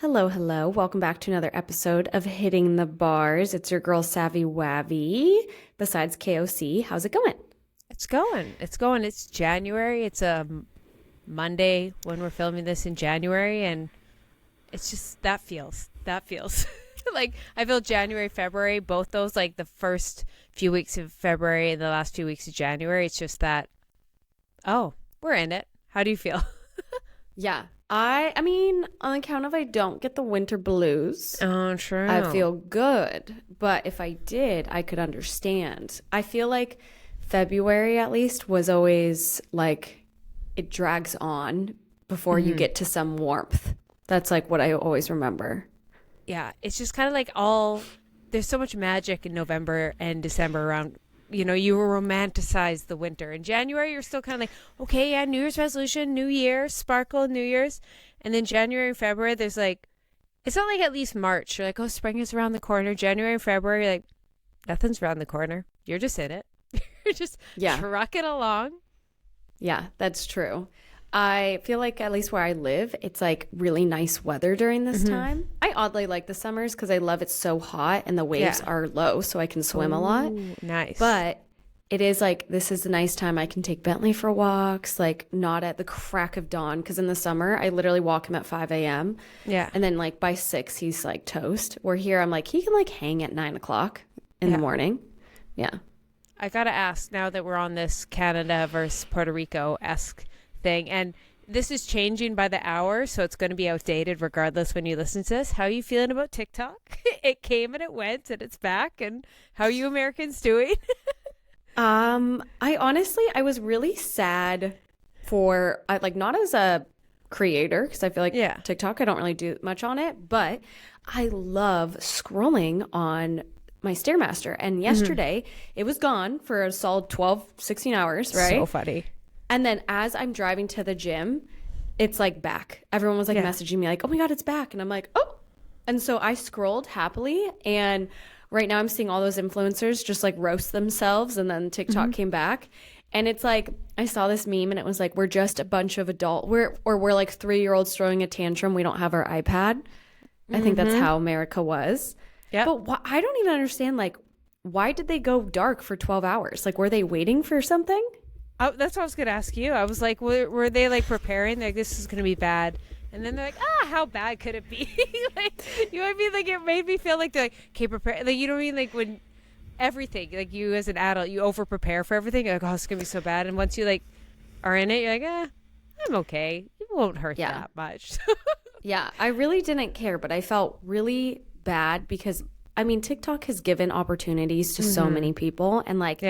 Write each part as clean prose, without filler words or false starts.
Hello, hello. Welcome back to another episode of Hitting the Bars. It's your girl, Savvy Wavy, besides KOC. How's it going? It's going. It's going. It's January. It's a Monday when we're filming this in January, and it's just that feels like I feel January, February, both those, like the first few weeks of February and the last few weeks of January. It's just that, oh, we're in it. How do you feel? Yeah. I mean, on account of I don't get the winter blues, Oh, true. I feel good. But if I did, I could understand. I feel like February, at least, was always like it drags on before you get to some warmth. That's like what I always remember. Yeah, it's just kind of like there's so much magic in November and December around, you romanticize the winter. In January, you're still kind of like, okay, yeah, New Year's resolution, New Year, sparkle, New Year's. And then January and February, there's like, it's not like at least March. You're like, oh, spring is around the corner. January and February, you're like, nothing's around the corner. You're just in it. You're just trucking along. Yeah, that's true. I feel like at least where I live, it's like really nice weather during this time. I oddly like the summers because I love it so hot and the waves are low so I can swim a lot. Nice. But it is like, this is a nice time I can take Bentley for walks, like not at the crack of dawn. Because in the summer, I literally walk him at 5 a.m. Yeah. And then like by 6, he's like toast. Where here, I'm like, he can like hang at 9 o'clock in the morning. Yeah. I got to ask, now that we're on this Canada versus Puerto Rico-esque thing, and this is changing by the hour, so it's going to be outdated regardless when you listen to this. How are you feeling about TikTok? It came and it went and it's back, and how are you Americans doing? I was really sad for like not as a creator because I feel like TikTok, I don't really do much on it, but I love scrolling on my Stairmaster, and yesterday it was gone for a solid 12, 16 hours, right? So funny. And then as I'm driving to the gym, it's like back. Everyone was like messaging me like, oh my God, it's back. And I'm like, oh. And so I scrolled happily. And right now I'm seeing all those influencers just like roast themselves. And then TikTok came back. And it's like, I saw this meme and it was like, we're just a bunch of we're like 3-year-olds throwing a tantrum. We don't have our iPad. I think that's how America was. Yeah. But I don't even understand, like, why did they go dark for 12 hours? Like, were they waiting for something? Oh, that's what I was going to ask you. I was like, were they like preparing? Like, this is going to be bad. And then they're like, how bad could it be? Like, you know what I mean? Like, it made me feel like they're like, okay, prepare. Like, you know what I mean? Like, when everything, like you as an adult, you over prepare for everything. You're like, oh, it's going to be so bad. And once you like are in it, you're like, I'm okay. It won't hurt that much. Yeah, I really didn't care, but I felt really bad because, I mean, TikTok has given opportunities to so many people. And like,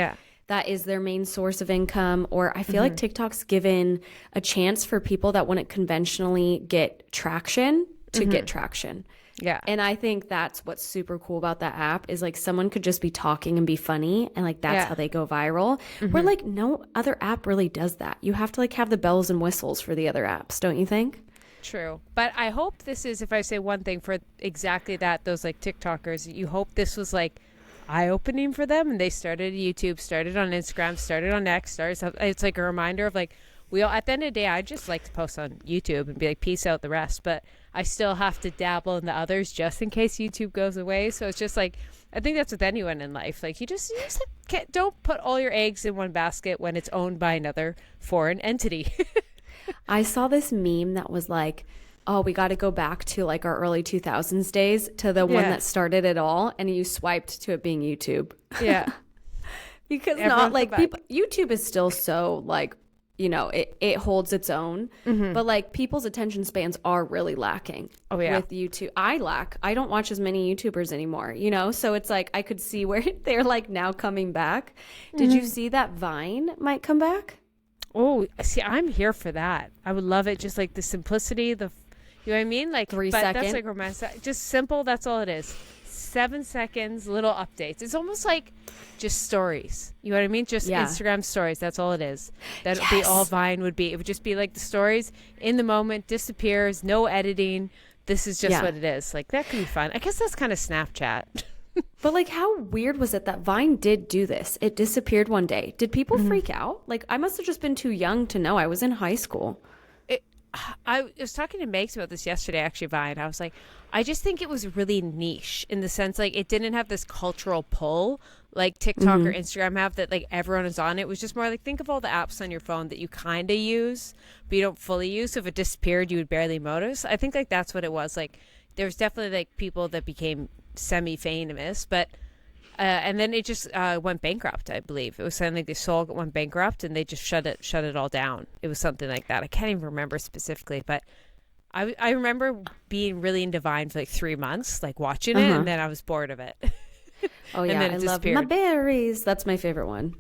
that is their main source of income. Or I feel like TikTok's given a chance for people that wouldn't conventionally get traction to get traction. Yeah. And I think that's what's super cool about that app is like someone could just be talking and be funny and like that's how they go viral. Where like no other app really does that. You have to like have the bells and whistles for the other apps, don't you think? True. But I hope this is, if I say one thing for exactly that, those like TikTokers, you hope this was like eye-opening for them, and they started YouTube, started on Instagram, started on X, it's like a reminder of like, we all, at the end of the day, I just like to post on YouTube and be like, peace out the rest, but I still have to dabble in the others just in case YouTube goes away. So it's just like, I think that's with anyone in life. Like you just can't, don't put all your eggs in one basket when it's owned by another foreign entity. I saw this meme that was like, oh, we got to go back to like our early 2000s days to the one that started it all. And you swiped to it being YouTube. Yeah. Because not like people, YouTube is still so like, it holds its own. But like people's attention spans are really lacking with YouTube. I don't watch as many YouTubers anymore, So it's like I could see where they're like now coming back. Did you see that Vine might come back? Oh, see, I'm here for that. I would love it. Just like the simplicity, you know what I mean? Like 3 seconds. That's like romantic. Just simple. That's all it is. 7 seconds, little updates. It's almost like just stories. You know what I mean? Just Instagram stories. That's all it is. That would be all Vine would be. It would just be like the stories in the moment, disappears, no editing. This is just what it is. Like that could be fun. I guess that's kind of Snapchat. But like how weird was it that Vine did do this? It disappeared one day. Did people freak out? Like I must have just been too young to know. I was in high school. I was talking to Megs about this yesterday, actually, Vine. I was like, I just think it was really niche in the sense like it didn't have this cultural pull like TikTok or Instagram have that like everyone is on. It was just more like, think of all the apps on your phone that you kind of use, but you don't fully use. So if it disappeared, you would barely notice. I think like that's what it was. Like there's definitely like people that became semi-famous, but and then it just went bankrupt, I believe. It was something like they sold, went bankrupt, and they just shut it all down. It was something like that. I can't even remember specifically, but I remember being really into Vine for like 3 months, like watching it, and then I was bored of it. Oh yeah, I love my berries. That's my favorite one.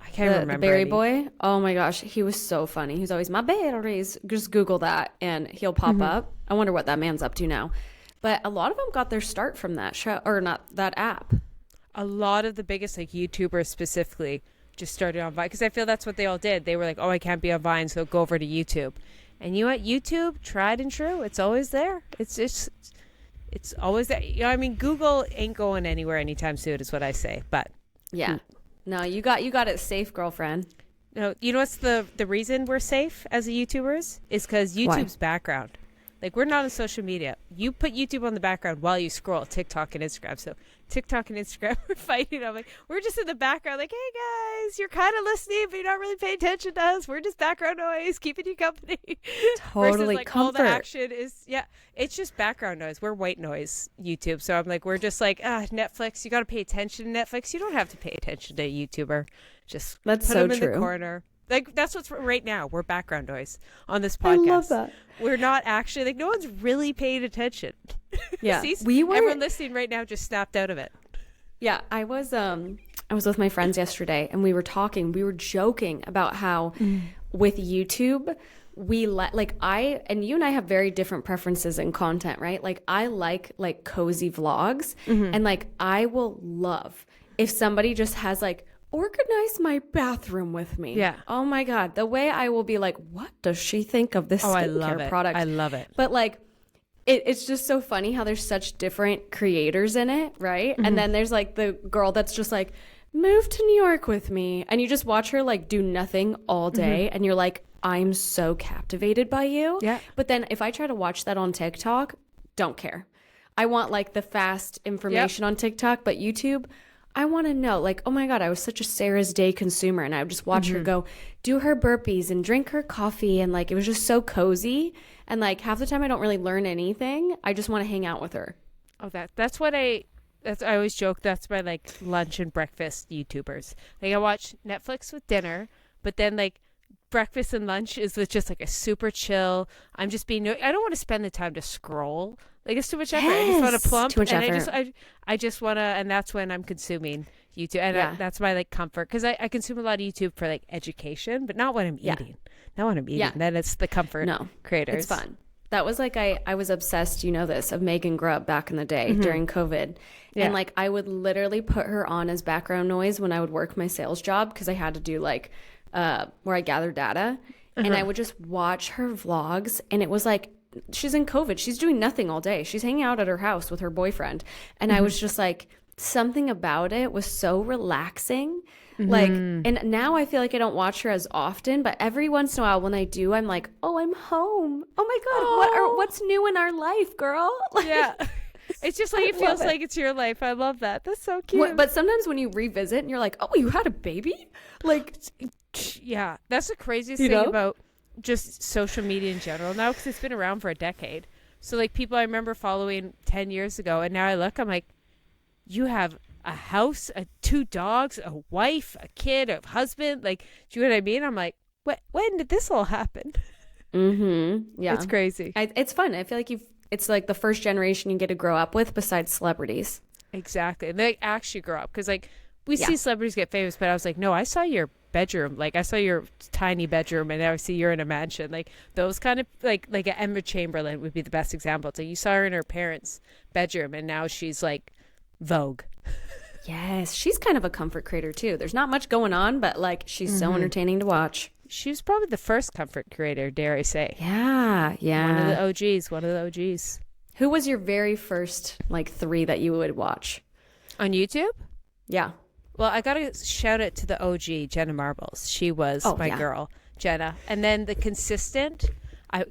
I can't remember the berry boy. Oh my gosh, he was so funny. He was always my berries. Just Google that, and he'll pop up. I wonder what that man's up to now. But a lot of them got their start from that show, or not that app. A lot of the biggest like YouTubers specifically just started on Vine because I feel that's what they all did. They were like, oh, I can't be on Vine, so go over to YouTube. And you know what? YouTube, tried and true, it's always there. It's always there. You know, I mean, Google ain't going anywhere anytime soon, is what I say. But yeah, no, you got it safe, girlfriend. No, you know what's the reason we're safe as a YouTubers is because YouTube's background. Like, we're not on social media. You put YouTube on the background while you scroll TikTok and Instagram. So TikTok and Instagram are fighting. I'm like, we're just in the background like, hey, guys, you're kind of listening, but you're not really paying attention to us. We're just background noise, keeping you company. Totally. Versus, like, comfort. All the action is, it's just background noise. We're white noise YouTube. So I'm like, we're just like, Netflix, you got to pay attention to Netflix. You don't have to pay attention to a YouTuber. Just put them in the corner. Like, that's what's right now. We're background noise on this podcast. I love that. We're not actually, like, no one's really paying attention. Yeah. See, everyone listening right now just snapped out of it. Yeah. I was with my friends yesterday, and we were joking about how with YouTube, you and I have very different preferences in content, right? Like, I like cozy vlogs, and like, I will love if somebody just has like, organize my bathroom with me. Yeah. Oh my God. The way I will be like, what does she think of this skincare product? I love it. But like, it's just so funny how there's such different creators in it, right? And then there's like the girl that's just like, move to New York with me. And you just watch her like do nothing all day. And you're like, I'm so captivated by you. Yeah. But then if I try to watch that on TikTok, don't care. I want like the fast information on TikTok, but YouTube, I want to know, like, oh my God, I was such a Sarah's Day consumer, and I would just watch her go do her burpees and drink her coffee, and like, it was just so cozy. And like, half the time I don't really learn anything. I just want to hang out with her. Oh, that's what I always joke. That's my like lunch and breakfast YouTubers. Like, I watch Netflix with dinner, but then like breakfast and lunch is with just like a super chill. I'm just I don't want to spend the time to scroll. Like, it's too much effort. I just want to plump. Too much effort. I just want to, and that's when I'm consuming YouTube. And that's my like comfort. Because I consume a lot of YouTube for like education, but not when I'm eating. Not when I'm eating. Then it's the comfort creators. It's fun. That was like, I was obsessed, you know this, of Megan Grubb back in the day during COVID. Yeah. And like, I would literally put her on as background noise when I would work my sales job, because I had to do like, where I gather data. And I would just watch her vlogs, and it was like, she's in COVID. She's doing nothing all day. She's hanging out at her house with her boyfriend. And I was just like, something about it was so relaxing. Like, and now I feel like I don't watch her as often, but every once in a while when I do, I'm like, oh, I'm home. Oh my God, what's new in our life, girl? Like, yeah. It's just like, it feels like it's your life. I love that. That's so cute. But sometimes when you revisit and you're like, oh, you had a baby? Like, yeah, that's the craziest thing about just social media in general now, because it's been around for a decade. So like, people I remember following 10 years ago, and now I look, I'm like, you have a house, 2 dogs, a wife, a kid, a husband. Like, do you know what I mean? I'm like, when did this all happen? Yeah, it's crazy. It's fun. I feel like it's like the first generation you get to grow up with besides celebrities. Exactly. And they actually grow up, because like, we see celebrities get famous, but I was like, no, I saw your bedroom. Like, I saw your tiny bedroom, and now I see you're in a mansion. Like, those kind of like Emma Chamberlain would be the best example. It's like, you saw her in her parents' bedroom, and now she's like Vogue. Yes, she's kind of a comfort creator too. There's not much going on, but like, she's so entertaining to watch. She was probably the first comfort creator, dare I say. Yeah. One of the OGs. Who was your very first like 3 that you would watch on YouTube? Yeah. Well, I got to shout it to the OG, Jenna Marbles. She was my girl, Jenna. And then the consistent,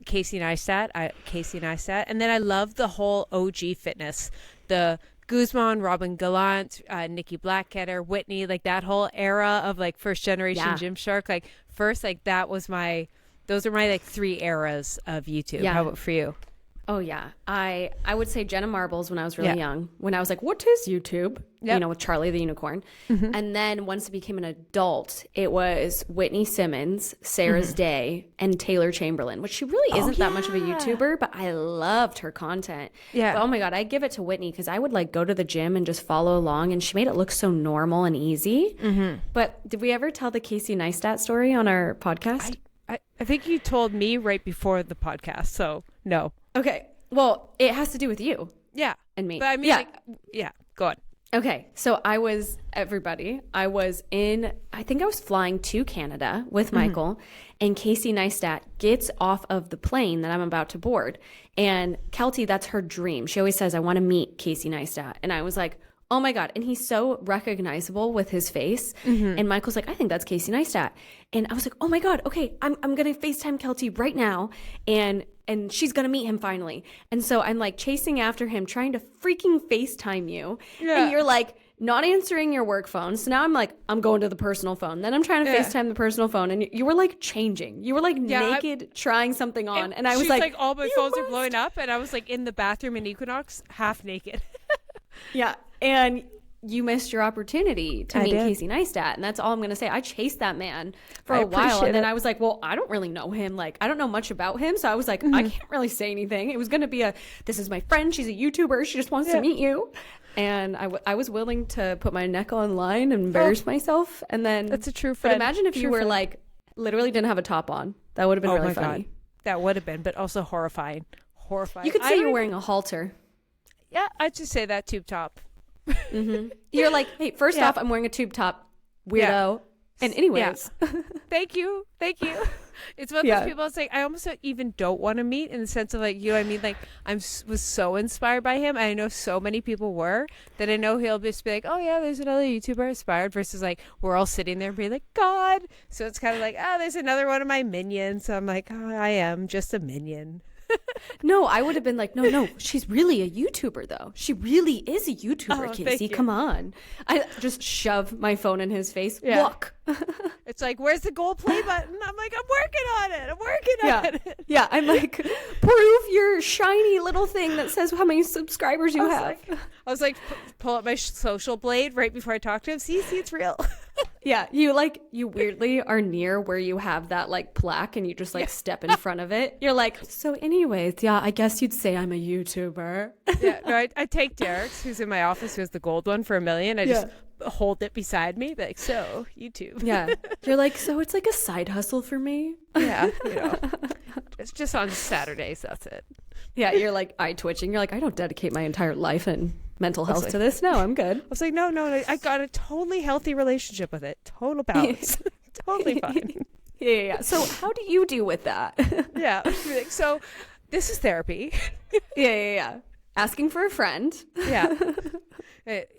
Casey Neistat, and then I love the whole OG fitness, the Guzman, Robin Gallant, Nikki Blackketter, Whitney, like that whole era of like first generation Gymshark. Like first, like those are my like 3 eras of YouTube. How about for you? Oh yeah, I would say Jenna Marbles when I was really young. When I was like, what is YouTube? You know, with Charlie the Unicorn. And then once I became an adult, it was Whitney Simmons, Sarah's Day, and Taylor Chamberlain, which she really isn't that much of a YouTuber, but I loved her content. Yeah. But, oh my God, I'd give it to Whitney because I would like go to the gym and just follow along, and she made it look so normal and easy. But did we ever tell the Casey Neistat story on our podcast? I think you told me right before the podcast, so no. Okay. Well, it has to do with you. Yeah. And me. But I mean, go on. Okay. So I was in, I think I was flying to Canada with Michael, and Casey Neistat gets off of the plane that I'm about to board. And Keltie, that's her dream. She always says, I want to meet Casey Neistat. And I was like, oh my God. And he's so recognizable with his face. And Michael's like, I think that's Casey Neistat. And I was like, oh my God. Okay. I'm going to FaceTime Keltie right now. And she's going to meet him finally. And so I'm like chasing after him, trying to freaking FaceTime you. Yeah. And you're like not answering your work phone. So now I'm like, I'm going to the personal phone. Then I'm trying to FaceTime the personal phone. And you were like changing. You were like naked, trying something on. And I was like, all my phones are blowing up. And I was like in the bathroom in Equinox, half naked. Yeah. And you missed your opportunity to meet Casey Neistat. And that's all I'm going to say. I chased that man for a while. And then I was like, well, I don't really know him. Like, I don't know much about him. So I was like, I can't really say anything. It was going to be this is my friend. She's a YouTuber. She just wants to meet you. And I was willing to put my neck on line and embarrass myself. And then that's a true friend. But imagine if you were like, literally didn't have a top on. That would have been really funny. God. That would have been, but also horrifying. You could say you're wearing a halter. Yeah, I'd just say that tube top. You're like, hey, first off, I'm wearing a tube top, weirdo. And anyways, thank you. It's one of those people. It's like I almost even don't want to meet in the sense of like, you know what I mean? Like was so inspired by him. I know so many people were that I know he'll just be like, oh yeah, there's another YouTuber inspired versus like we're all sitting there and being like, God. So it's kind of like, there's another one of my minions. So I'm like, I am just a minion. No, I would have been like, no, she's really a YouTuber though. She really is a YouTuber, Casey. Come on. I just shove my phone in his face. Yeah. Look. It's like, where's the gold play button? I'm like, I'm working on it. Yeah, I'm like, prove your shiny little thing that says how many subscribers you have. I was like, pull up my social blade right before I talk to him. See, it's real. Yeah, you weirdly are near where you have that like plaque and you just like step in front of it. You're like, so anyways, I guess you'd say I'm a YouTuber. Yeah, no, I take Derek's, who's in my office, who has the gold one for $1 million. I just hold it beside me, like, so YouTube. Yeah, you're like, so it's like a side hustle for me. Yeah, it's just on Saturdays. That's it. Yeah, you're like eye twitching. You're like, I don't dedicate my entire life and mental health to this. No, I'm good. I was like, no, I got a totally healthy relationship with it. Total balance. Totally fine. Yeah. So how do you deal with that? Yeah. So this is therapy. Yeah. Asking for a friend. Yeah.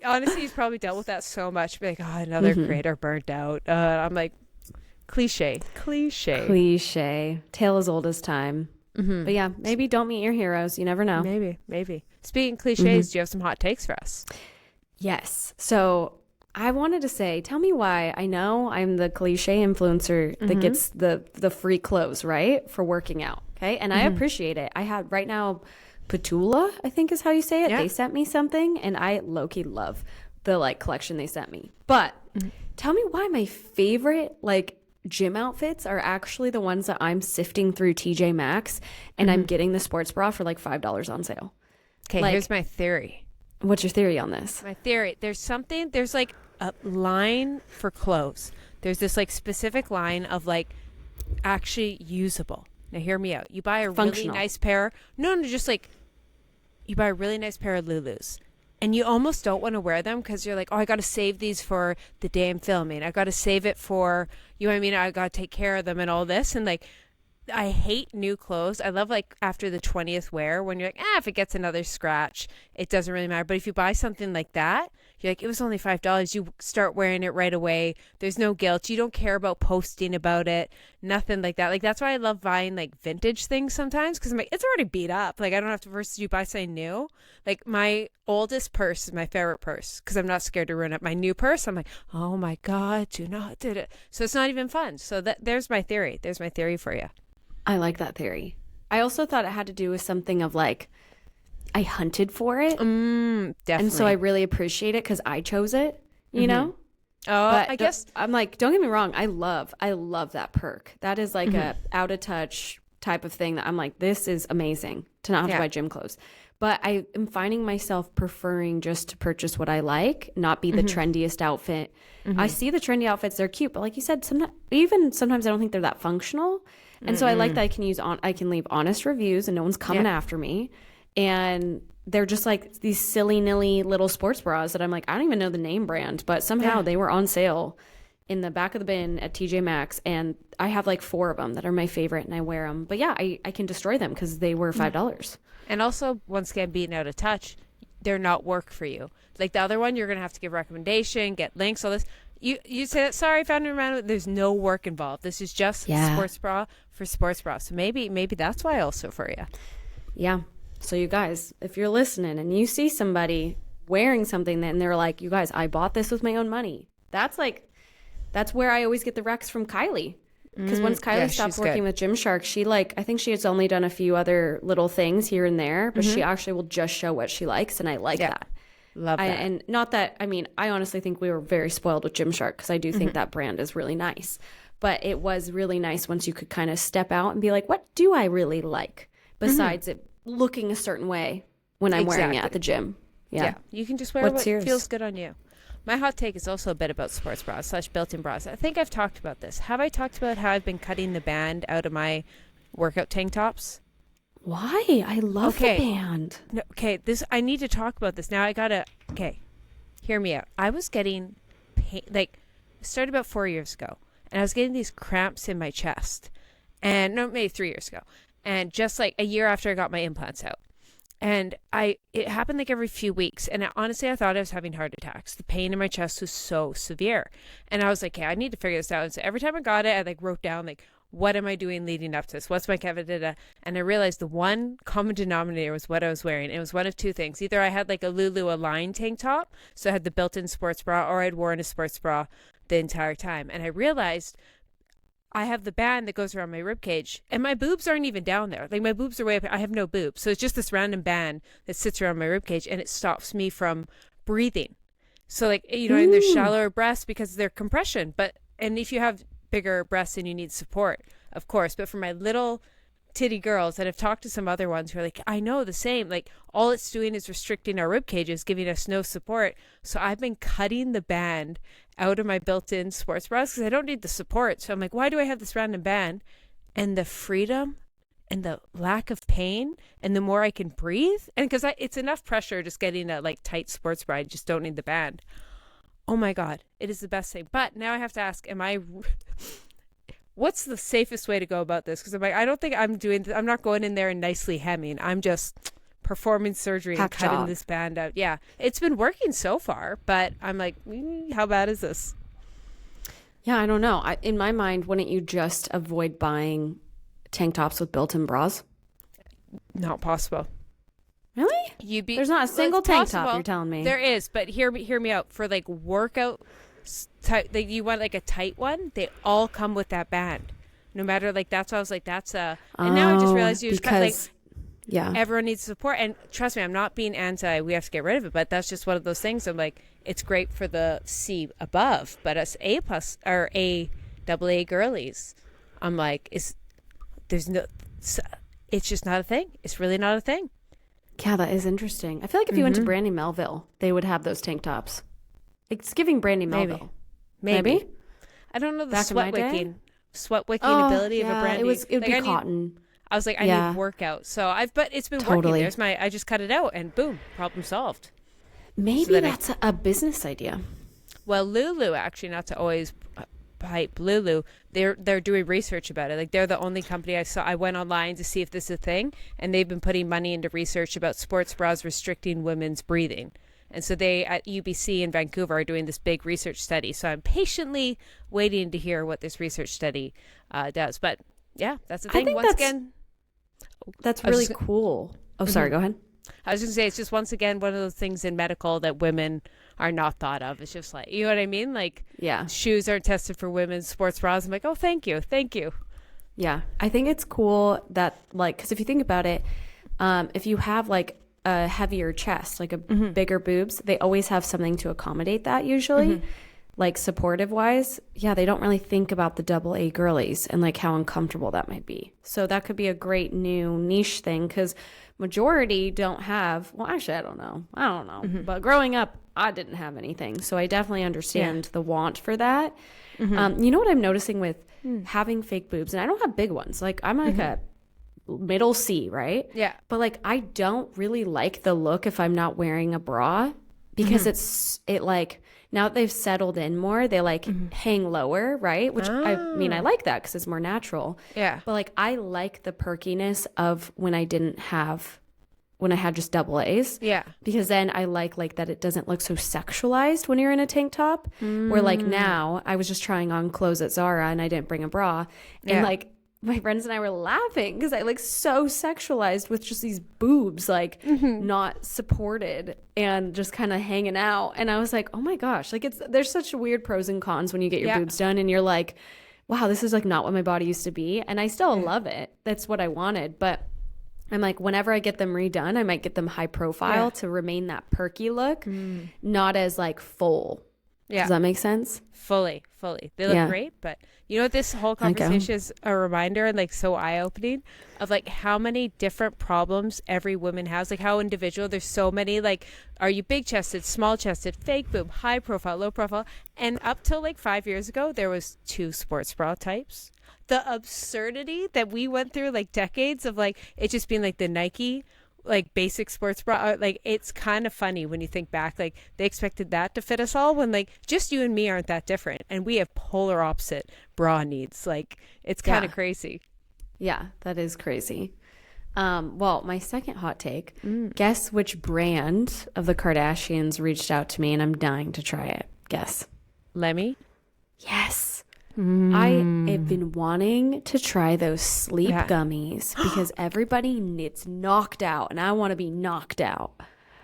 Honestly, he's probably dealt with that so much. Be like, another creator burnt out. I'm like, cliche. Tale as old as time. But yeah, maybe don't meet your heroes. You never know. Maybe. Speaking of cliches, do you have some hot takes for us? Yes. So I wanted to say, tell me why. I know I'm the cliche influencer that gets the free clothes, right? For working out. Okay. And I appreciate it. I have right now, Petula, I think is how you say it. Yeah. They sent me something and I low-key love the like collection they sent me. But tell me why my favorite like gym outfits are actually the ones that I'm sifting through TJ Maxx and I'm getting the sports bra for like $5 on sale. Okay, like, here's my theory. What's your theory on this? My theory, there's like a line for clothes. There's this like specific line of like actually usable. Now hear me out. You buy a really nice pair. No, just like you buy a really nice pair of Lulus. And you almost don't want to wear them because you're like, I got to save these for the day I'm filming. I got to save it for, you know what I mean? I got to take care of them and all this. And like, I hate new clothes. I love like after the 20th wear when you're like, if it gets another scratch, it doesn't really matter. But if you buy something like that, you're like, it was only $5. You start wearing it right away. There's no guilt. You don't care about posting about it. Nothing like that. Like that's why I love buying like vintage things sometimes, because I'm like, it's already beat up. Like I don't have to versus you buy something new. Like my oldest purse is my favorite purse because I'm not scared to ruin it. My new purse, I'm like, oh my God, do not do it. So it's not even fun. So there's my theory. There's my theory for you. I like that theory. I also thought it had to do with something of like, I hunted for it. Definitely. And so I really appreciate it because I chose it, you know? Oh, But I guess. I'm like, don't get me wrong. I love that perk. That is like a out of touch type of thing that I'm like, this is amazing to not have to buy gym clothes. But I am finding myself preferring just to purchase what I like, not be the trendiest outfit. I see the trendy outfits, they're cute, but like you said, sometimes I don't think they're that functional. And so I like that I can leave honest reviews and no one's coming after me. And they're just like these silly nilly little sports bras that I'm like, I don't even know the name brand, but somehow they were on sale in the back of the bin at TJ Maxx. And I have like 4 of them that are my favorite and I wear them. But yeah, I can destroy them because they were $5. And also, once again, being out of touch, they're not work for you. Like the other one, you're going to have to give recommendation, get links, all this. You say that, sorry, found it around. There's no work involved. This is just sports bra for sports bra. So maybe that's why also for you. Yeah. So you guys, if you're listening and you see somebody wearing something and they're like, you guys, I bought this with my own money. That's where I always get the recs from Kylie. Because once Kylie stopped working with Gymshark, I think she has only done a few other little things here and there, but she actually will just show what she likes. And I like that. Love that. And not that, I mean, I honestly think we were very spoiled with Gymshark because I do think that brand is really nice. But it was really nice once you could kind of step out and be like, what do I really like besides it looking a certain way when I'm wearing it at the gym? Yeah. You can just wear what feels good on you. My hot take is also a bit about sports bras / built-in bras. I think I've talked about this. Have I talked about how I've been cutting the band out of my workout tank tops? Why? I love the band. No, I need to talk about this. Now hear me out. I was getting pain, like, started about 4 years ago, and I was getting these cramps in my chest. And no, maybe 3 years ago. And just like a year after I got my implants out. And it happened like every few weeks. And honestly, I thought I was having heart attacks. The pain in my chest was so severe. And I was like, I need to figure this out. And so every time I got it, I like wrote down like, what am I doing leading up to this? What's my cavity? And I realized the one common denominator was what I was wearing. It was one of 2 things. Either I had like a Lulu Align tank top, so I had the built-in sports bra, or I'd worn a sports bra the entire time. And I realized I have the band that goes around my rib cage, and my boobs aren't even down there. Like my boobs are way up. I have no boobs. So it's just this random band that sits around my rib cage, and it stops me from breathing. So like, and there's shallower breasts because of their compression. And if you have bigger breasts and you need support, of course. But for my little titty girls that have talked to some other ones who are like, I know the same, like all it's doing is restricting our rib cages, giving us no support. So I've been cutting the band out of my built-in sports bras because I don't need the support. So I'm like, why do I have this random band? And the freedom and the lack of pain and the more I can breathe, and because it's enough pressure just getting a like tight sports bra, I just don't need the band. Oh my God, it is the best thing. But now I have to ask, what's the safest way to go about this? Because I'm like, I don't think I'm not going in there and nicely hemming. I'm just performing surgery and cutting this band out. Yeah, it's been working so far, but I'm like, how bad is this? Yeah, I don't know. In my mind, wouldn't you just avoid buying tank tops with built-in bras? Not possible. Really? There's not a single tank top, you're telling me. There is, but hear me out. For like workout type, like you want like a tight one, they all come with that band. No matter, like, that's why I was like, that's a, and now I just realized you just cut, like, yeah, everyone needs support. And trust me, I'm not being anti, we have to get rid of it, but that's just one of those things. I'm like, it's great for the C above, but us A plus or A double A girlies, I'm like, it's just not a thing. It's really not a thing. Yeah, that is interesting. I feel like if you went to Brandy Melville, they would have those tank tops. It's giving Brandy Melville. Maybe. I don't know the sweat wicking ability of a Brandy. It would be cotton. I was like, I need workout. So but it's been working. I just cut it out and boom, problem solved. Maybe that's a business idea. Well, Lulu, actually, not to always hype Lulu, they're doing research about it. Like they're the only company I went online to see if this is a thing, and they've been putting money into research about sports bras restricting women's breathing. And so they at UBC in Vancouver are doing this big research study. So I'm patiently waiting to hear what this research study does. But yeah, that's the thing. That's really cool. Oh, sorry. Go ahead. I was going to say, it's just once again one of those things in medical that women are not thought of. It's just like, you know what I mean? Like, yeah, shoes aren't tested for women's sports bras. I'm like, oh, thank you. Yeah, I think it's cool that, like, because if you think about it, if you have like a heavier chest, like a bigger boobs, they always have something to accommodate that usually, like supportive wise. Yeah, they don't really think about the AA girlies and like how uncomfortable that might be. So that could be a great new niche thing, because majority don't have, well, actually, I don't know. But growing up, I didn't have anything. So I definitely understand the want for that. You know what I'm noticing with having fake boobs, and I don't have big ones. Like I'm like a middle C, right? Yeah. But like I don't really like the look if I'm not wearing a bra, because it like, now that they've settled in more, they like hang lower, right? Which I mean, I like that because it's more natural. Yeah. But like I like the perkiness of when I had just double A's. Yeah. Because then I like that it doesn't look so sexualized when you're in a tank top. Where like now I was just trying on clothes at Zara and I didn't bring a bra. And like my friends and I were laughing because I look so sexualized with just these boobs, like not supported and just kind of hanging out. And I was like, oh my gosh, like there's such weird pros and cons when you get your boobs done and you're like, wow, this is like not what my body used to be. And I still love it. That's what I wanted. But I'm like, whenever I get them redone, I might get them high profile to remain that perky look, not as like full. Yeah. Does that make sense? Fully. They look great, but you know what, this whole conversation is a reminder and like so eye-opening of like how many different problems every woman has, like how individual, there's so many, like, are you big chested, small chested, fake boob, high profile, low profile? And up till like 5 years ago, there was 2 sports bra types. The absurdity that we went through, like decades of like it just being like the Nike like basic sports bra, like it's kind of funny when you think back, like they expected that to fit us all when like just you and me aren't that different and we have polar opposite bra needs. Like it's kind of crazy. Yeah, that is crazy. Well, my second hot take, guess which brand of the Kardashians reached out to me and I'm dying to try it. Guess. Lemmy? Yes. I have been wanting to try those sleep gummies because everybody gets knocked out and I want to be knocked out.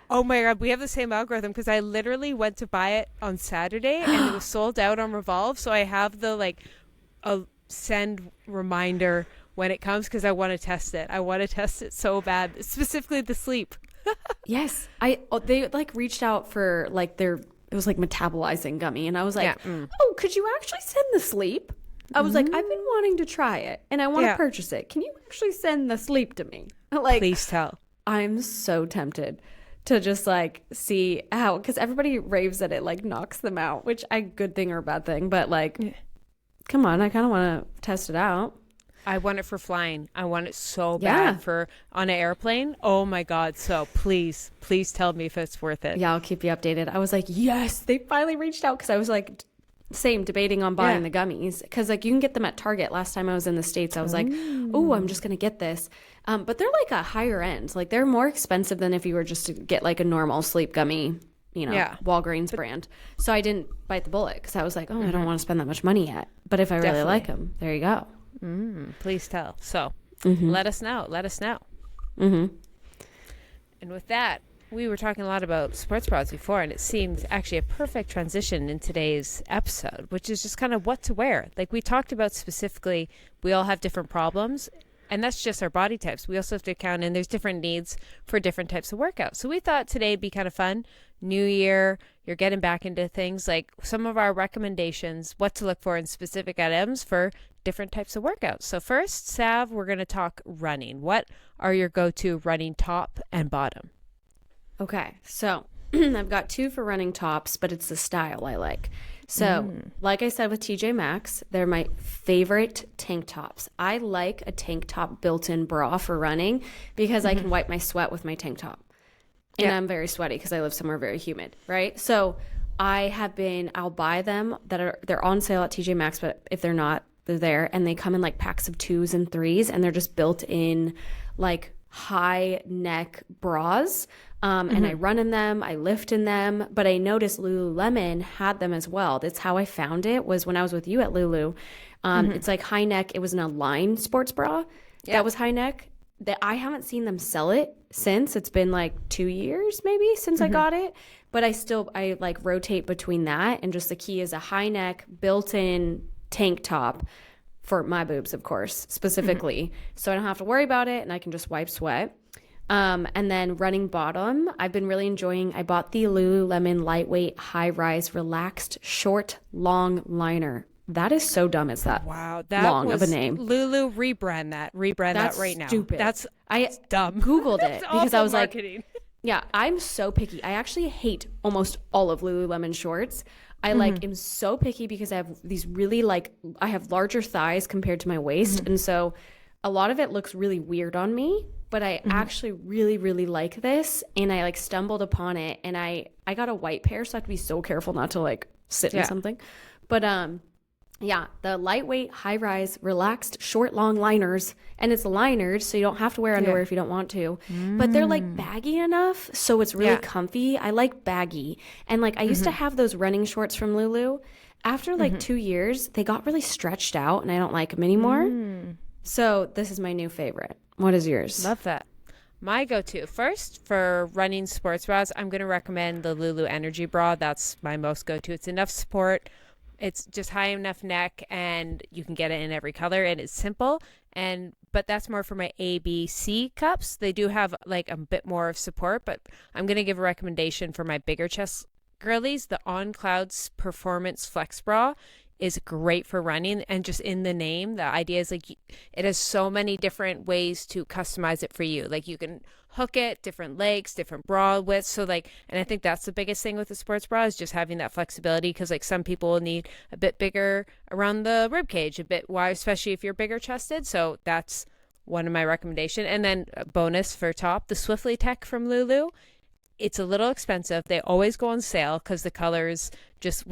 Oh my God, we have the same algorithm because I literally went to buy it on Saturday and it was sold out on Revolve. So I have the like a send reminder when it comes because I want to test it. I want to test it so bad, specifically the sleep. Yes. They like reached out for like it was like metabolizing gummy. And I was like, oh, could you actually send the sleep? I was like, I've been wanting to try it and I want to purchase it. Can you actually send the sleep to me? Like, please tell. I'm so tempted to just like see how, because everybody raves that it like knocks them out, which good thing or bad thing. But like, come on, I kind of want to test it out. I want it for flying. I want it so bad for on an airplane. Oh my God. So please tell me if it's worth it. Yeah, I'll keep you updated. I was like, yes, they finally reached out because I was like, debating on buying the gummies because like you can get them at Target. Last time I was in the States, I was like, oh, I'm just going to get this. But they're like a higher end. Like they're more expensive than if you were just to get like a normal sleep gummy, you know, Walgreens brand. So I didn't bite the bullet because I was like, oh, I don't want to spend that much money yet. But if I really like them, there you go. Please tell. So let us know. And with that, we were talking a lot about sports bras before, and it seemed actually a perfect transition in today's episode, which is just kind of what to wear. Like we talked about specifically, we all have different problems, and that's just our body types. We also have to account, and there's different needs for different types of workouts. So we thought today would be kind of fun. New year, you're getting back into things, like some of our recommendations, what to look for in specific items for different types of workouts. So first, Sav, we're going to talk running. What are your go-to running top and bottom? Okay, so I've got 2 for running tops, but it's the style I like. So like I said with TJ Maxx, they're my favorite tank tops. I like a tank top built-in bra for running because I can wipe my sweat with my tank top. And I'm very sweaty because I live somewhere very humid, right? So I'll buy them they're on sale at TJ Maxx, but if they're not, they're there, and they come in like packs of 2s and 3s, and they're just built in like high neck bras. And I run in them, I lift in them, but I noticed Lululemon had them as well. That's how I found it, was when I was with you at Lulu. It's like high neck. It was an Align sports bra that was high neck. That I haven't seen them sell it since. It's been like 2 years maybe since I got it, but I like rotate between that, and just the key is a high neck built-in tank top for my boobs, of course, specifically, so I don't have to worry about it, and I can just wipe sweat. And then running bottom, I've been really enjoying. I bought the Lululemon lightweight high rise relaxed short long liner. That is so dumb. Is that wow? That long was of a name. Lulu, rebrand that right now. Stupid. That's dumb. Googled it because I was marketing. Like, yeah, I'm so picky. I actually hate almost all of Lululemon shorts. I like am so picky because I have these really I have larger thighs compared to my waist, and so a lot of it looks really weird on me. But I actually really, really like this, and I like stumbled upon it, and I got a white pair, so I have to be so careful not to like sit in something. But yeah, the lightweight, high-rise, relaxed, short, long liners, and it's linered, so you don't have to wear underwear if you don't want to. But they're like baggy enough, so it's really comfy. I like baggy, and like I used to have those running shorts from Lulu. After like 2 years, they got really stretched out, and I don't like them anymore. So this is my new favorite. What is yours? Love that. My go-to first for running sports bras, I'm going to recommend the Lulu Energy Bra. That's my most go-to. It's enough support. It's just high enough neck, and you can get it in every color, and it's simple. But that's more for my A, B, C cups. They do have like a bit more of support, but I'm going to give a recommendation for my bigger chest girlies. The On Clouds Performance Flex Bra is great for running, and just in the name, the idea is like it has so many different ways to customize it for you. Like you can hook it, different legs, different bra widths. So like, and I think that's the biggest thing with the sports bra is just having that flexibility, because like some people will need a bit bigger around the rib cage, a bit wide, especially if you're bigger chested. So that's one of my recommendation. And then a bonus for top, the Swiftly Tech from Lulu. It's a little expensive. They always go on sale because the colors just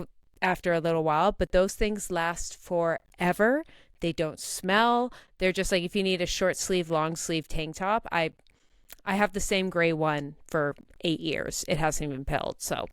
after a little while, but those things last forever. They don't smell. They're just like, if you need a short sleeve, long sleeve tank top, I have the same gray one for 8 years. It hasn't even pilled. So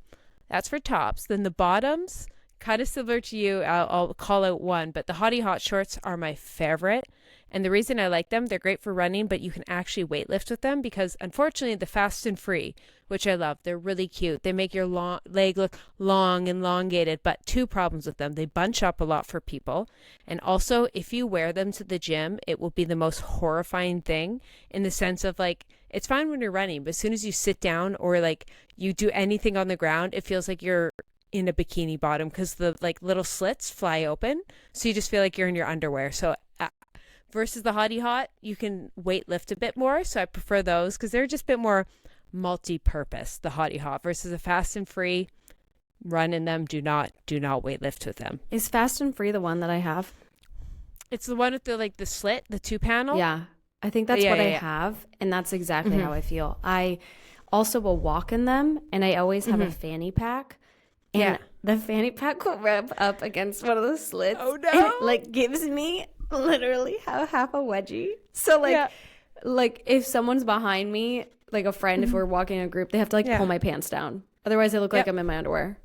that's for tops. Then the bottoms, kind of similar to you, I'll call out one, but the Hottie Hot shorts are my favorite. And the reason I like them, they're great for running, but you can actually weight lift with them because unfortunately the fast and free, which I love, they're really cute. They make your leg look long and elongated, but 2 problems with them. They bunch up a lot for people. And also if you wear them to the gym, it will be the most horrifying thing in the sense of like, it's fine when you're running, but as soon as you sit down or like you do anything on the ground, it feels like you're in a bikini bottom because the like little slits fly open. So you just feel like you're in your underwear. So versus the Hottie Hot, you can weight lift a bit more. So I prefer those because they're just a bit more multi-purpose, the Hottie Hot versus a fast and free. Run in them. Do not weight lift with them. Is fast and free the one that I have? It's the one with the slit, the 2-panel. Yeah. I think that's what I have. And that's exactly how I feel. I also will walk in them, and I always have a fanny pack. And the fanny pack will rub up against one of the slits. Oh no. And it like gives me literally half a wedgie. So like if someone's behind me, like a friend, if we're walking in a group, they have to like pull my pants down. Otherwise I look like I'm in my underwear.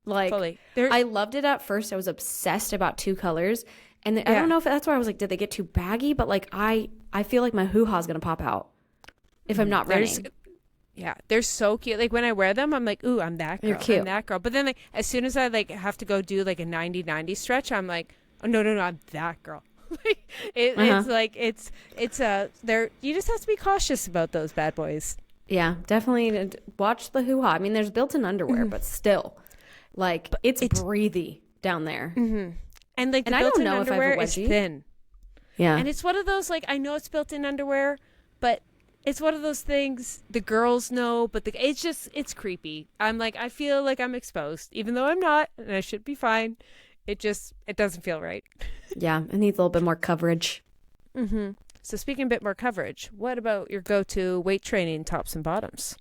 Like fully. I loved it at first. I was obsessed about 2 colors. And I don't know if that's why I was like, did they get too baggy? But like I feel like my hoo-ha is going to pop out if I'm not running. Yeah, they're so cute. Like when I wear them, I'm like, ooh, I'm that girl. You're cute. I'm that girl. But then like as soon as I like have to go do like a 90-90 stretch, I'm like, oh no, I'm that girl. It's like it's you just have to be cautious about those bad boys. Yeah, definitely watch the hoo-ha. I mean, there's built-in underwear, but still, like it's breathy down there. And like the built-in underwear is thin. Yeah, and it's one of those like I know it's built-in underwear, but it's one of those things the girls know, but it's creepy. I'm like, I feel like I'm exposed, even though I'm not, and I should be fine. It doesn't feel right. Yeah, it needs a little bit more coverage. So speaking of a bit more coverage, what about your go-to weight training tops and bottoms?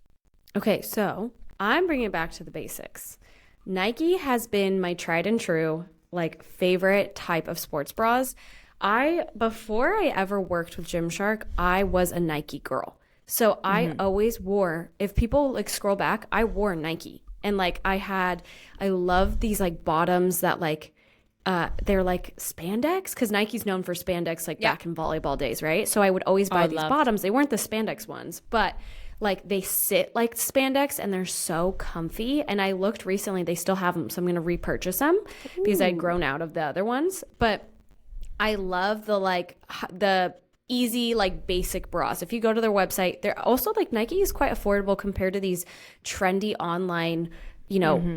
Okay, so I'm bringing it back to the basics. Nike has been my tried and true, like, favorite type of sports bras. Before I ever worked with Gymshark, I was a Nike girl. So I always wore, if people like scroll back, I wore Nike. And like I love these like bottoms that like, they're like spandex, because Nike's known for spandex like back in volleyball days, right? So I would always buy these bottoms. They weren't the spandex ones, but like they sit like spandex and they're so comfy. And I looked recently, they still have them. So I'm going to repurchase them because I'd grown out of the other ones. But I love the easy, like basic bras. If you go to their website, they're also like Nike is quite affordable compared to these trendy online,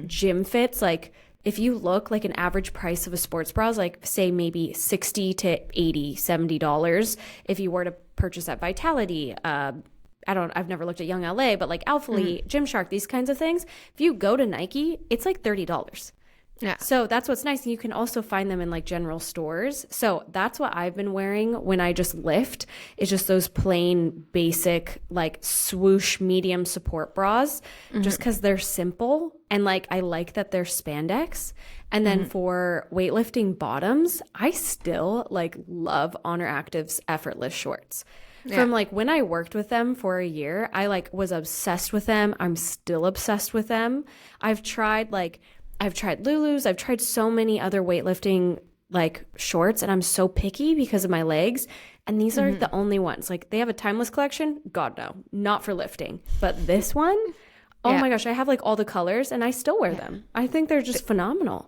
gym fits. Like if you look, like an average price of a sports bra is like say maybe $60 to $80, $70. If you were to purchase at Vitality, I've never looked at Young LA, but like Alphalete, Gymshark, these kinds of things. If you go to Nike, it's like $30. Yeah. So that's what's nice. And you can also find them in like general stores. So that's what I've been wearing when I just lift. It's just those plain basic like swoosh medium support bras, just because they're simple. And like I like that they're spandex. And then for weightlifting bottoms, I still like love Honor Active's Effortless shorts. Yeah. From like when I worked with them for a year, I like was obsessed with them. I'm still obsessed with them. I've tried Lulu's. I've tried so many other weightlifting like shorts, and I'm so picky because of my legs. And these are the only ones. Like they have a timeless collection. God, no, not for lifting. But this one, oh my gosh, I have like all the colors and I still wear them. I think they're just phenomenal.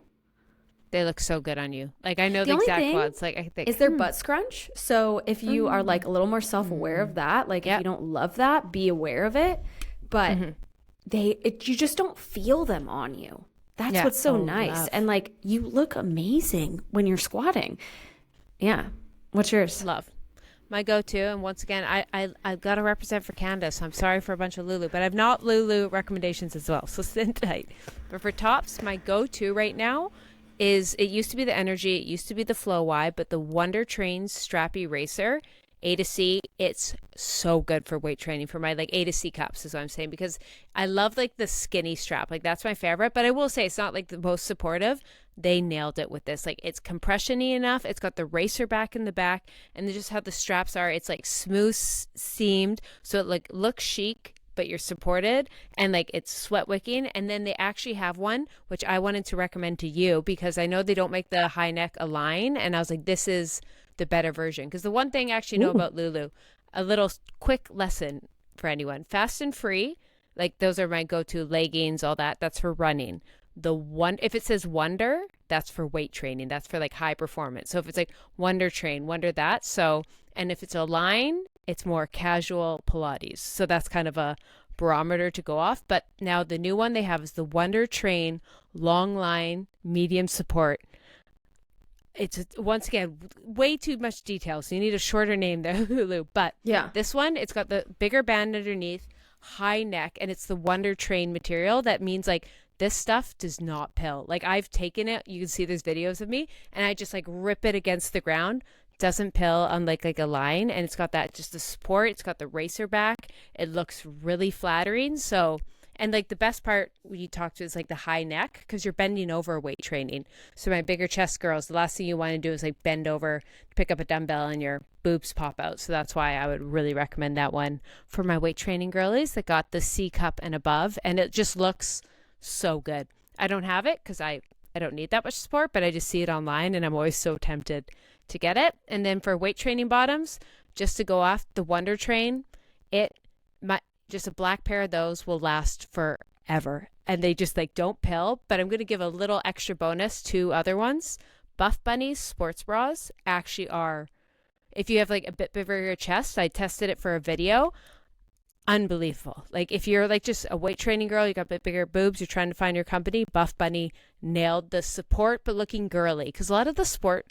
They look so good on you. Like I know the exact ones. Like I think is their butt scrunch. So if you are like a little more self-aware of that, like if you don't love that, be aware of it. But you just don't feel them on you. That's what's so nice. Love. And like you look amazing when you're squatting. Yeah. What's yours? Love. My go-to, and once again, I've got to represent for Canada, so I'm sorry for a bunch of Lulu, but I've not Lulu recommendations as well, so sit tight. But for tops, my go-to right now is, it used to be the Energy, it used to be the Flow Y, but the Wonder Trains Strappy Racer A to C, it's so good for weight training, for my like A to C cups is what I'm saying, because I love like the skinny strap, like that's my favorite. But I will say it's not like the most supportive. They nailed it with this. Like it's compression-y enough, it's got the racer back in the back, and then just how the straps are, it's like smooth seamed, so it like looks chic but you're supported, and like it's sweat wicking. And then they actually have one which I wanted to recommend to you because I know they don't make the high neck Align, and I was like, this is the better version. Because the one thing I actually know about Lulu, a little quick lesson for anyone, Fast and Free, like those are my go-to leggings, all that, that's for running. The one, if it says Wonder, that's for weight training, that's for like high performance. So if it's like Wonder Train, Wonder that. So, and if it's Align, it's more casual Pilates. So that's kind of a barometer to go off. But now the new one they have is the Wonder Train Long Line Medium Support. It's once again way too much detail, so you need a shorter name there, Lulu. But yeah, this one, it's got the bigger band underneath, high neck, and it's the Wonder Train material. That means like this stuff does not pill. Like I've taken it, you can see there's videos of me, and I just like rip it against the ground. Doesn't pill, unlike like a line, and it's got that just the support. It's got the racer back. It looks really flattering. So. And like the best part we talked to is like the high neck, because you're bending over weight training. So my bigger chest girls, the last thing you want to do is like bend over to pick up a dumbbell and your boobs pop out. So that's why I would really recommend that one for my weight training girlies that got the C cup and above. And it just looks so good. I don't have it because I don't need that much support, but I just see it online and I'm always so tempted to get it. And then for weight training bottoms, just to go off the Wonder Train, just a black pair of those will last forever, and they just like don't pill. But I'm going to give a little extra bonus to other ones. Buff Bunny's sports bras actually are, if you have like a bit bigger chest, I tested it for a video, unbelievable. Like if you're like just a weight training girl, you got a bit bigger boobs, you're trying to find your company, Buff Bunny nailed the support but looking girly, because a lot of the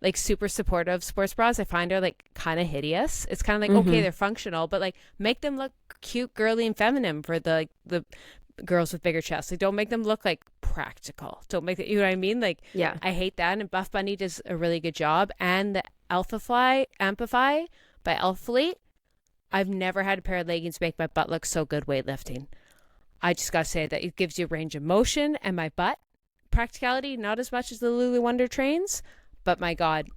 like super supportive sports bras I find are like kind of hideous. It's kind of like, okay, they're functional, but like make them look cute, girly, and feminine for the girls with bigger chests. Like don't make them look like practical. Don't make it, you know what I mean? Like, yeah, I hate that. And Buff Bunny does a really good job. And the Amplify by Alphalete, I've never had a pair of leggings make my butt look so good weightlifting. I just got to say that it gives you range of motion, and my butt practicality, not as much as the Lulu Wonder trains, but my God,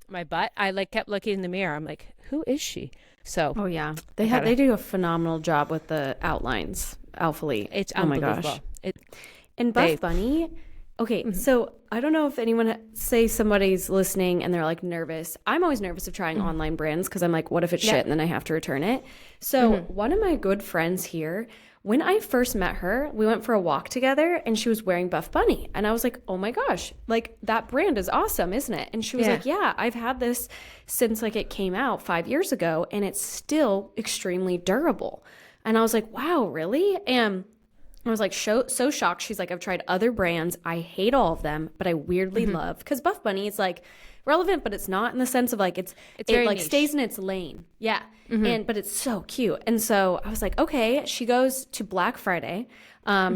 my butt, I like kept looking in the mirror. I'm like, who is she? So oh yeah, they do a phenomenal job with the outlines. Alpha Lee, it's oh my unbelievable. gosh. And Buff Bunny, okay, so I don't know if anyone, say somebody's listening and they're like nervous. I'm always nervous of trying online brands because I'm like, what if it's shit and then I have to return it? So one of my good friends here, when I first met her, we went for a walk together and she was wearing Buff Bunny. And I was like, oh my gosh, like that brand is awesome, isn't it? And she was like, yeah, I've had this since like it came out 5 years ago and it's still extremely durable. And I was like, wow, really? And I was like so shocked. She's like, I've tried other brands. I hate all of them, but I weirdly love, because Buff Bunny is like relevant, but it's not in the sense of like it like niche. Stays in its lane. Yeah. But it's so cute. And so I was like, okay, she goes to Black Friday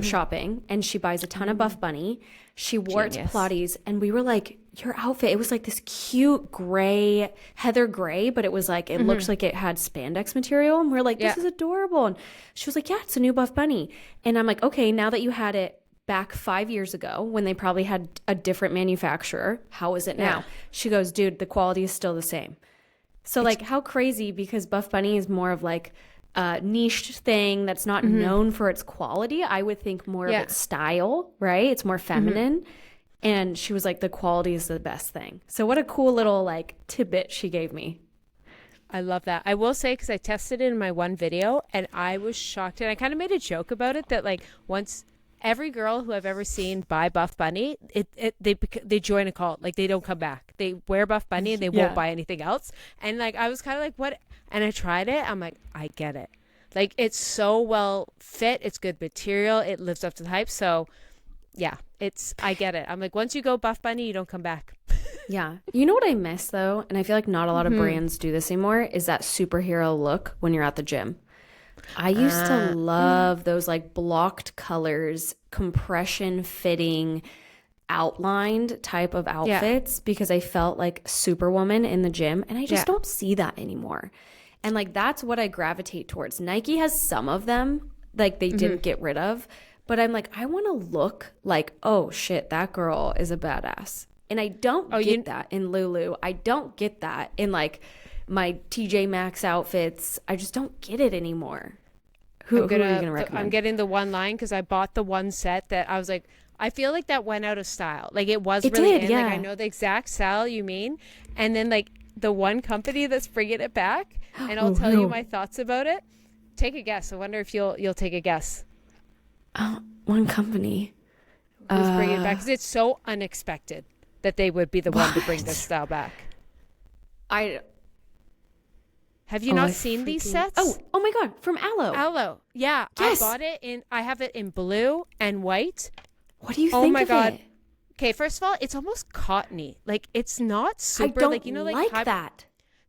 shopping and she buys a ton of Buff Bunny. She wore it to Pilates and we were like, your outfit, it was like this cute gray, heather gray, but it was like, it looks like it had spandex material. And we're like, this is adorable. And she was like, yeah, it's a new Buff Bunny. And I'm like, okay, now that you had it back 5 years ago when they probably had a different manufacturer, how is it now? She goes, dude, the quality is still the same. So like, how crazy, because Buff Bunny is more of like a niche thing that's not known for its quality. I would think more of its style, right? It's more feminine. And she was like, the quality is the best thing. So what a cool little like tidbit she gave me. I love that. I will say, because I tested it in my one video and I was shocked, and I kind of made a joke about it, that like once every girl who I've ever seen buy Buff Bunny, they join a cult. Like they don't come back. They wear Buff Bunny and they won't buy anything else. And like I was kind of like, what? And I tried it. I'm like, I get it. Like it's so well fit. It's good material. It lives up to the hype. So yeah, I get it. I'm like, once you go Buff Bunny, you don't come back. Yeah. You know what I miss though? And I feel like not a lot of brands do this anymore, is that superhero look when you're at the gym. I used to love those like blocked colors, compression fitting, outlined type of outfits because I felt like Superwoman in the gym, and I just don't see that anymore. And like that's what I gravitate towards. Nike has some of them, like they didn't get rid of, but I'm like, I want to look like, oh shit, that girl is a badass. And I don't get that in Lulu. I don't get that in like my TJ Maxx outfits. I just don't get it anymore. Who are you going to recommend? I'm getting the one line because I bought the one set that I was like, I feel like that went out of style. Like it really did, in. Like I know the exact style you mean. And then like the one company that's bringing it back, and I'll tell you my thoughts about it. Take a guess. I wonder if you'll take a guess. One company. Who's bringing it back? Because it's so unexpected that they would be the one to bring this style back. Have you not seen these sets? Oh my God, from Aloe. Aloe. Yeah. Yes. I bought it I have it in blue and white. What do you think of it? Okay, first of all, it's almost cottony. Like it's not super I don't like, you know, like that.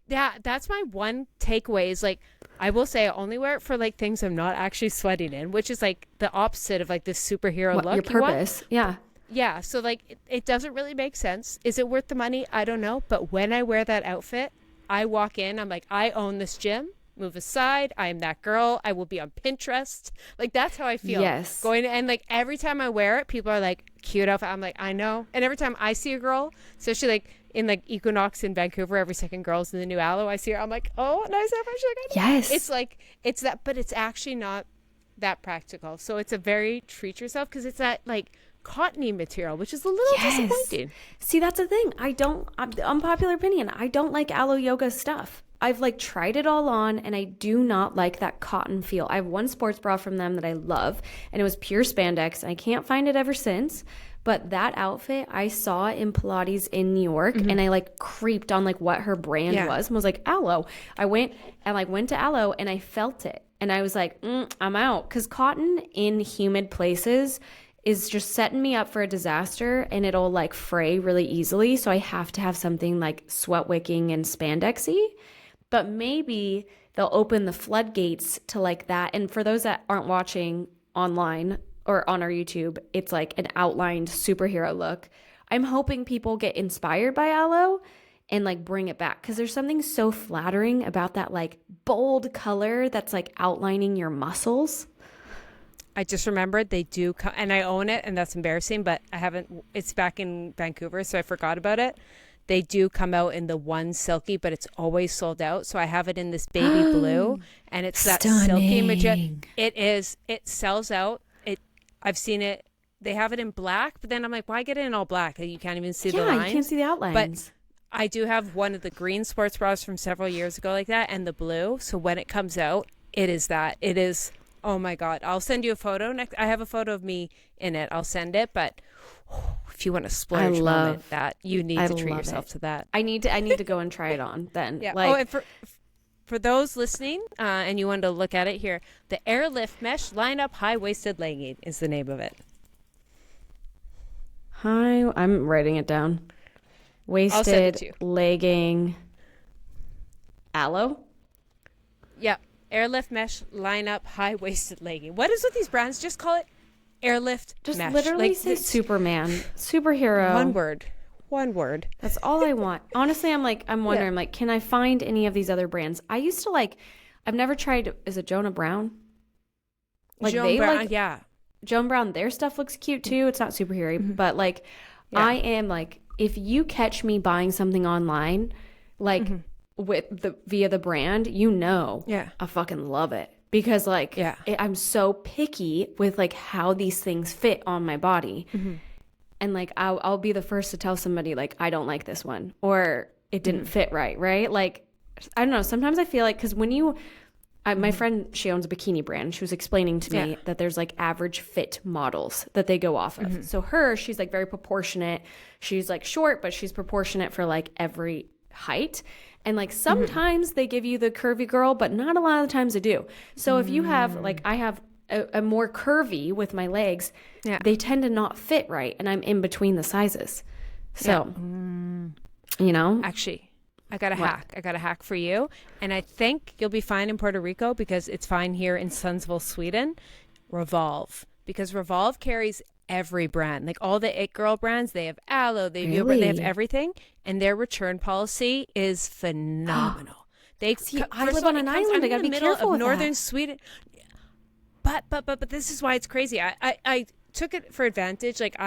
Yeah, that's my one takeaway is like, I will say I only wear it for like things I'm not actually sweating in, which is like the opposite of like this superhero look. Your purpose. Yeah. Yeah. So like it doesn't really make sense. Is it worth the money? I don't know. But when I wear that outfit, I walk in, I'm like, I own this gym. Move aside. I am that girl. I will be on Pinterest. Like that's how I feel. Yes. And like every time I wear it, people are like, cute outfit. I'm like, I know. And every time I see a girl, especially like in like Equinox in Vancouver, every second girl's in the new Aloe, I see her, I'm like, oh, nice outfit. Yes. It's like, it's that, but it's actually not that practical. So it's a very treat yourself because it's that like cottony material, which is a little disappointing. See, that's the thing. Unpopular opinion, I don't like Aloe Yoga stuff. I've like tried it all on and I do not like that cotton feel. I have one sports bra from them that I love and it was pure spandex. I can't find it ever since. But that outfit I saw in Pilates in New York and I like creeped on like what her brand was and was like, Aloe. I went to Aloe and I felt it. And I was like, I'm out. Because cotton in humid places is just setting me up for a disaster and it'll like fray really easily. So I have to have something like sweat wicking and spandexy. But maybe they'll open the floodgates to like that. And for those that aren't watching online or on our YouTube, it's like an outlined superhero look. I'm hoping people get inspired by Aloe and like bring it back because there's something so flattering about that like bold color that's like outlining your muscles. I just remembered they do come, and I own it, and that's embarrassing, but I haven't, it's back in Vancouver, so I forgot about it. They do come out in the one silky, but it's always sold out. So I have it in this baby blue, and it's that silky magenta. It sells out. I've seen it. They have it in black, but then I'm like, why get it in all black? You can't even see the lines. Yeah, you can't see the outlines. But I do have one of the green sports bras from several years ago like that, and the blue. So when it comes out, it is that. It is, oh my God. I'll send you a photo. I have a photo of me in it. I'll send it, but if you want to splurge moment, that you need to treat yourself to that. I need to go and try it on then. Yeah. And for those listening, and you want to look at it here, the Airlift Mesh Line-Up High-Waisted Legging is the name of it. I'm writing it down. Waisted legging. Aloe? Yeah. Airlift Mesh Line-Up High-Waisted Legging. What is with these brands? Just call it Airlift Just Mesh. literally say Superman, superhero. One word. That's all I want. Honestly, I'm wondering, like, can I find any of these other brands? I used to I've never tried. Is it Jonah Brown? Joan Brown, yeah. Joan Brown, their stuff looks cute too. It's not superhero, but I am if you catch me buying something online, via the brand, I fucking love it. Because I'm so picky with how these things fit on my body. And I'll be the first to tell somebody I don't like this one, or it didn't fit right. I don't know. Sometimes I feel because when my friend, she owns a bikini brand. She was explaining to me that there's average fit models that they go off of. So she's very proportionate. She's short, but she's proportionate for every height. And sometimes they give you the curvy girl, but not a lot of the times they do. So if you have I have a more curvy with my legs, they tend to not fit right, and I'm in between the sizes. So Actually, I got a hack. I got a hack for you, and I think you'll be fine in Puerto Rico because it's fine here in Sundsvall, Sweden. Revolve, because Revolve carries every brand, all the It Girl brands. They have Aloe, they have everything, and their return policy is phenomenal. I live on an island. I gotta be careful with northern Sweden. But this is why it's crazy. I took it for advantage. If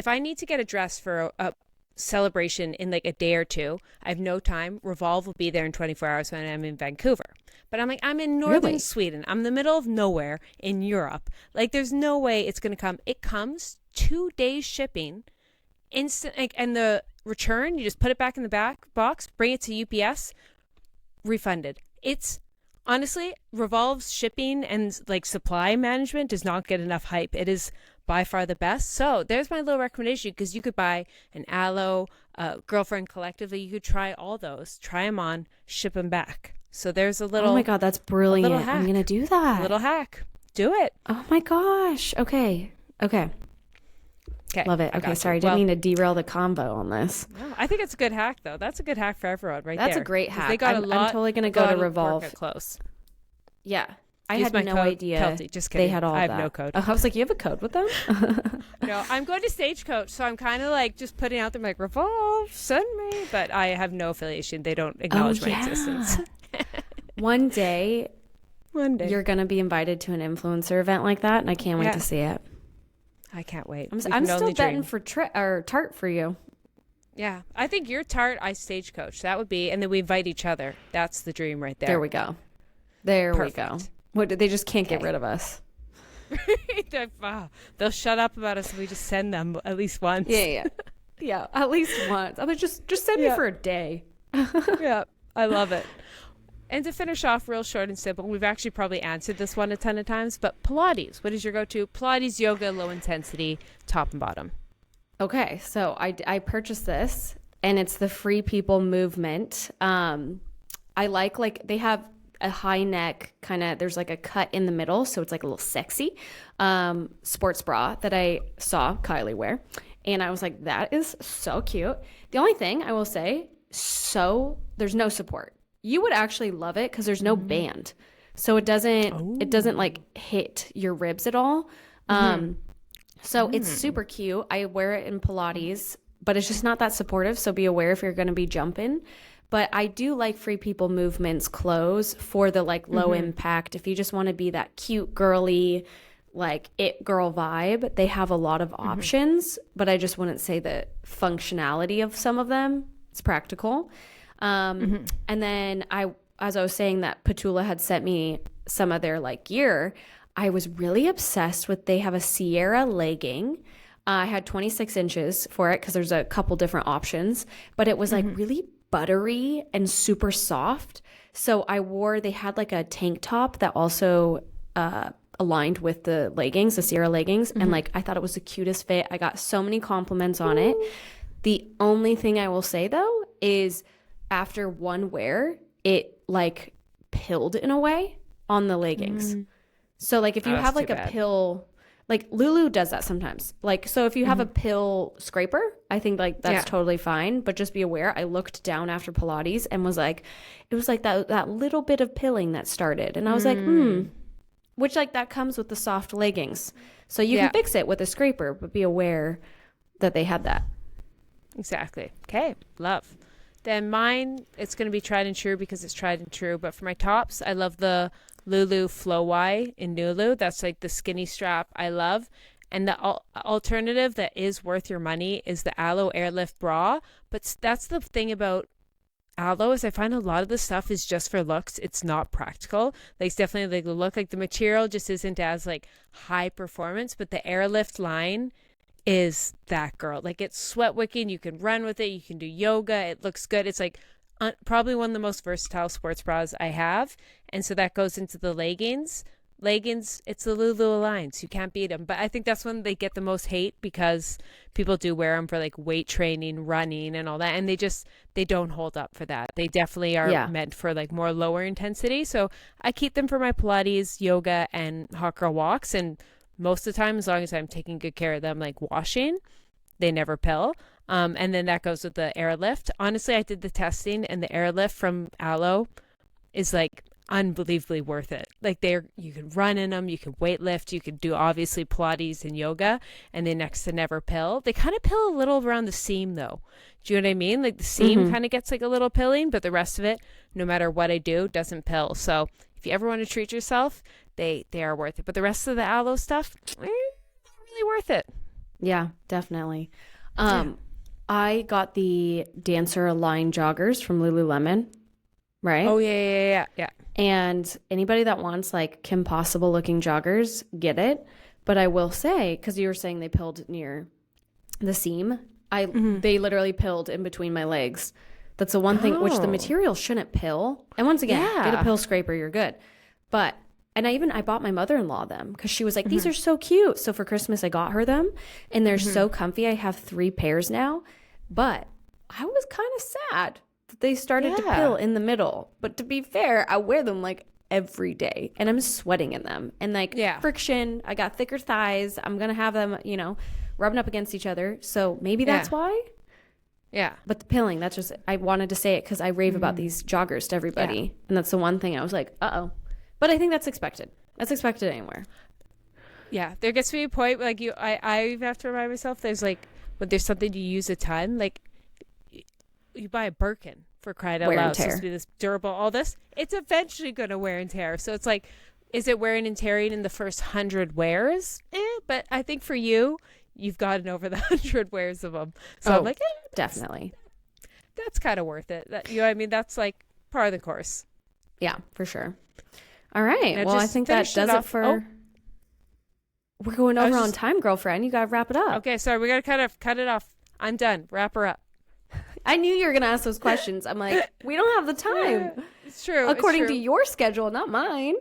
I need to get a dress for a celebration in a day or two, I have no time. Revolve will be there in 24 hours when I'm in Vancouver. But I'm in northern Sweden. I'm in the middle of nowhere in Europe. There's no way it's going to come. It comes 2 days shipping, instant. And the return, you just put it back in the back box, bring it to UPS, refunded. It's honestly, Revolve's shipping and supply management does not get enough hype. It is by far the best. So there's my little recommendation, because you could buy an Aloe, Girlfriend collectively. You could try all those, try them on, ship them back. So there's a little. Oh my God, that's brilliant! I'm gonna do that. Little hack. Do it. Oh my gosh. Okay. Love it. Okay, sorry, didn't mean to derail the combo on this. No, I think it's a good hack, though. That's a good hack for everyone, right there. That's a great hack. They got a lot. I'm totally gonna go to Revolve. Close. Yeah. I had no idea Keltie. Just kidding. They had all I that. have no code. I was like, you have a code with them? No, I'm going to Stagecoach, so I'm kind of just putting out there, Revolve, send me. But I have no affiliation. They don't acknowledge my existence. One day, you're going to be invited to an influencer event like that, and I can't wait to see it. I can't wait. I'm still betting for Tarte for you. Yeah. I think you're Tarte, I Stagecoach. That would be, and then we invite each other. That's the dream right there. There we go. Perfect. We go. What, they just can't get rid of us. They'll shut up about us if we just send them at least once. Yeah, at least once. I mean, just send me for a day. Yeah, I love it. And to finish off real short and simple, we've actually probably answered this one a ton of times, but Pilates. What is your go-to? Pilates, yoga, low intensity, top and bottom. Okay, so I purchased this, and it's the Free People movement. I like they have a high neck kind of, there's a cut in the middle, so it's a little sexy sports bra that I saw Kylie wear, and I was like, that is so cute. The only thing I will say, there's no support. You would actually love it because there's no band, so it doesn't hit your ribs at all. So it's super cute. I wear it in Pilates, but it's just not that supportive, so be aware if you're going to be jumping. But I do like Free People Movement's clothes for the low impact. If you just want to be that cute girly, like it girl vibe. They have a lot of options, but I just wouldn't say the functionality of some of them. It's practical. And then as I was saying that Petula had sent me some of their like gear, I was really obsessed with, they have a Sierra legging. I had 26 inches for it because there's a couple different options, but it was like really buttery and super soft. So they had like a tank top that also aligned with the leggings, the Sierra leggings. And like, I thought it was the cutest fit. I got so many compliments on it. The only thing I will say though is after one wear, it like pilled in a way on the leggings. So like if you have like a pill, like Lulu does that sometimes. Like, so if you have a pill scraper, I think like that's totally fine, but just be aware. I looked down after Pilates and was like, it was like that little bit of pilling that started. And I was like, which like that comes with the soft leggings. So you can fix it with a scraper, but be aware that they had that. Exactly. Okay. Love. Then mine, it's going to be tried and true because it's tried and true. But for my tops, I love the Lulu Flow Y in Nulu. That's like the skinny strap I love. And the alternative that is worth your money is the Aloe Airlift bra. But that's the thing about Aloe is I find a lot of the stuff is just for looks. It's not practical. Like it's definitely like the look, like the material just isn't as like high performance. But the Airlift line is that girl. Like it's sweat wicking. You can run with it. You can do yoga. It looks good. It's like probably one of the most versatile sports bras I have. And so that goes into the leggings. It's the Lulu Alliance. You can't beat them. But I think that's when they get the most hate because people do wear them for like weight training, running and all that. And they don't hold up for that. They definitely are meant for like more lower intensity. So I keep them for my Pilates, yoga and hot girl walks. And most of the time, as long as I'm taking good care of them, like washing, they never pill. And then that goes with the Airlift. Honestly, I did the testing and the Airlift from Aloe is like unbelievably worth it. Like you can run in them, you can weight lift, you can do obviously Pilates and yoga, and they next to never pill. They kind of pill a little around the seam though. Do you know what I mean? Like the seam kind of gets like a little pilling, but the rest of it, no matter what I do, doesn't pill. So if you ever want to treat yourself, they are worth it. But the rest of the Aloe stuff, not really worth it. Yeah, definitely. I got the Dancer Align joggers from Lululemon, right? Oh, yeah. And anybody that wants like Kim Possible looking joggers, get it. But I will say, because you were saying they pilled near the seam, they literally pilled in between my legs. That's the one thing, which the material shouldn't pill. And once again, get a pill scraper, you're good. But, and I bought my mother-in-law them because she was like, these are so cute. So for Christmas, I got her them and they're so comfy. I have 3 pairs now, but I was kind of sad that they started to pill in the middle. But to be fair, I wear them like every day and I'm sweating in them and like friction. I got thicker thighs. I'm going to have them, rubbing up against each other. So maybe that's why. Yeah. But the pilling, that's just, I wanted to say it because I rave about these joggers to everybody. Yeah. And that's the one thing I was like, uh-oh. But I think that's expected. That's expected anywhere. Yeah. There gets to be a point like I have to remind myself there's like, when there's something you use a ton, like you buy a Birkin for crying out loud. It's supposed to be this durable, all this. It's eventually going to wear and tear. So it's like, is it wearing and tearing in the first 100 wears? But I think for you've gotten over the 100 wears of them. So I'm like, definitely. That's kind of worth it. You know what I mean? That's like part of the course. Yeah, for sure. All right. Now, well, I think that does it for... We're going over on time, girlfriend. You got to wrap it up. Okay, sorry. We got to kind of cut it off. I'm done. Wrap her up. I knew you were going to ask those questions. I'm like, we don't have the time. It's true. According to your schedule, not mine.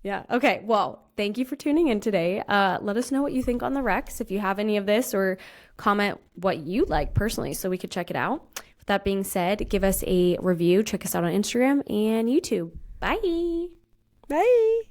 Yeah. Okay. Well, thank you for tuning in today. Let us know what you think on the Rex. If you have any of this or comment what you like personally so we could check it out. With that being said, give us a review. Check us out on Instagram and YouTube. Bye. Bye.